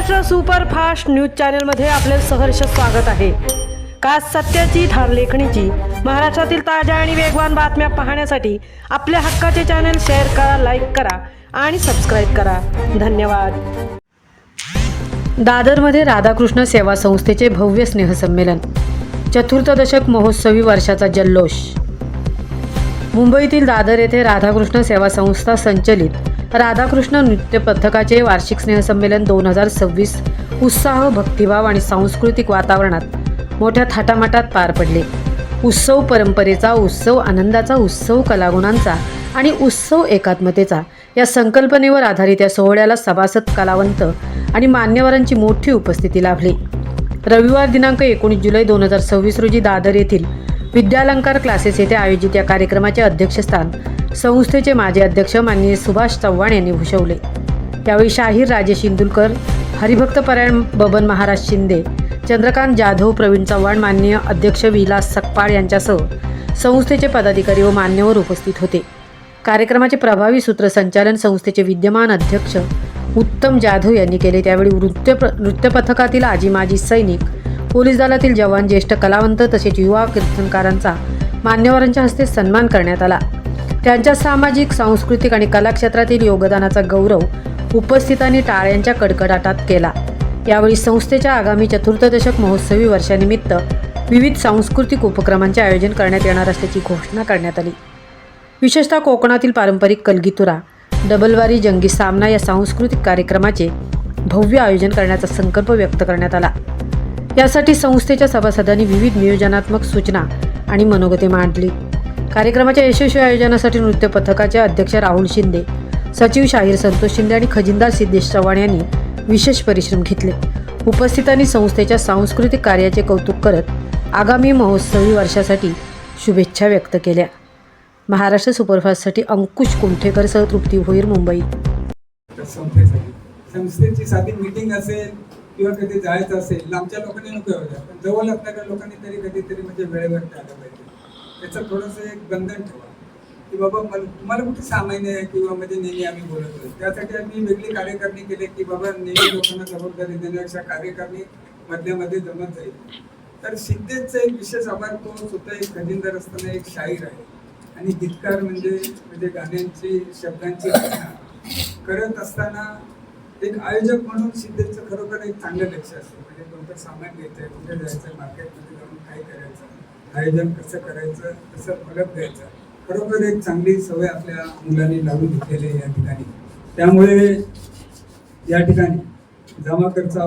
Maharashtra superfast news चॅनलमध्ये आपले सहर्ष स्वागत आहे। खास सत्याची ठार लेखणीची महाराष्ट्रातील ताज्या आणि वेगवान बातम्या पाहण्यासाठी आपल्या हक्काचे चॅनल शेअर करा, लाईक करा आणि सबस्क्राईब करा। धन्यवाद। दादरमध्ये राधाकृष्ण सेवा संस्थेचे भव्य स्नेहसंमेलन, चतुर्थ दशक महोत्सवी वर्षाचा जल्लोष। मुंबईतील दादर येथे राधाकृष्ण सेवा संस्था संचलित राधाकृष्ण नृत्य पथकाचे वार्षिक स्नेहसंमेलन 2026 उत्साह, भक्तिभाव आणि सांस्कृतिक वातावरणात मोठ्या थाटामाटात पार पडले। उत्सव परंपरेचा उत्सव, आनंदाचा उत्सव, कलागुणांचा आणि उत्सव एकात्मतेचा या संकल्पनेवर आधारित या सोहळ्याला सभासद, कलावंत आणि मान्यवरांची मोठी उपस्थिती लाभली। रविवार दिनांक 19 जुलै 2026 रोजी दादर येथील विद्यालंकार क्लासेस येथे आयोजित या कार्यक्रमाचे अध्यक्षस्थान संस्थेचे माजी अध्यक्ष माननीय सुभाष चव्हाण यांनी भूषवले। यावेळी शाहीर राजेश इंदुलकर, हरिभक्तपरायण बबन महाराज शिंदे, चंद्रकांत जाधव, प्रवीण चव्हाण, माननीय अध्यक्ष विलास सकपाळ यांच्यासह संस्थेचे पदाधिकारी व मान्यवर उपस्थित होते। कार्यक्रमाचे प्रभावी सूत्रसंचालन संस्थेचे विद्यमान अध्यक्ष उत्तम जाधव यांनी केले। त्यावेळी नृत्य पथकातील आजी माजी सैनिक, पोलीस दलातील जवान, ज्येष्ठ कलावंत तसेच युवा कीर्तनकारांचा मान्यवरांच्या हस्ते सन्मान करण्यात आला। त्यांच्या सामाजिक, सांस्कृतिक आणि कला क्षेत्रातील योगदानाचा गौरव उपस्थितांनी टाळ्यांच्या कडकडाटात केला। यावेळी संस्थेच्या आगामी चतुर्थ दशक महोत्सवी वर्षानिमित्त विविध सांस्कृतिक उपक्रमांचे आयोजन करण्यात येणार असल्याची घोषणा करण्यात आली। विशेषतः कोकणातील पारंपरिक कलगीतुरा, डबलवारी, जंगी सामना या सांस्कृतिक कार्यक्रमाचे भव्य आयोजन करण्याचा संकल्प व्यक्त करण्यात आला। यासाठी संस्थेच्या सभासदांनी विविध नियोजनात्मक सूचना आणि मनोगते मांडली। कार्यक्रमाच्या यशस्वी आयोजनासाठी नृत्य पथकाचे अध्यक्ष राहुल शिंदे, सचिव शाहीर संतोष शिंदे आणि खजिनदार सिद्धेश चव्हाण यांनी विशेष परिश्रम घेतले। उपस्थितांनी संस्थेच्या सांस्कृतिक कार्याचे कौतुक करत आगामी महोत्सवी वर्षासाठी शुभेच्छा व्यक्त केल्या। महाराष्ट्र सुपरफास्टसाठी अंकुश कुमठेकरसह तृप्ती भोईर, मुंबई। संस्थेची साधी मीटिंग असेल किंवा कधी जायचं असेल, लांबच्या लोकांनी नको यावं, पण जवळ असणाऱ्या लोकांनी तरी कधीतरी म्हणजे वेळेवर आलं पाहिजे। त्याचं थोडंसं एक बंधन ठेवा की बाबा तुम्हाला कुठे सामान्य आहे किंवा म्हणजे नेहमी आम्ही बोलतो, त्यासाठी आम्ही वेगळी कार्यकारिणी केली की बाबा नेहमी लोकांना जबाबदारी देण्यापेक्षा कार्यकारिणी मधल्यामध्ये जमत जाईल। तर सिद्धेशचा एक विशेष आभार, तो स्वतः एक खजिनदार असताना एक शाहीर आहे आणि गीतकार म्हणजे गाण्यांची, शब्दांची रचना करत असताना एक आयोजक म्हणून सिद्धेशचं खरोखर एक चांगलं लक्ष असतं। म्हणजे कोणतं सामान घ्यायचं, कुठे जायचं, मार्केटमध्ये जाऊन काय करायचं, आयोजन कसं करायचं, कसं फलक द्यायचं, खरोखर एक चांगली सवय आपल्या मुलांनी लावून घेतलेली आहे या ठिकाणी। त्यामुळे या ठिकाणी जमा खर्च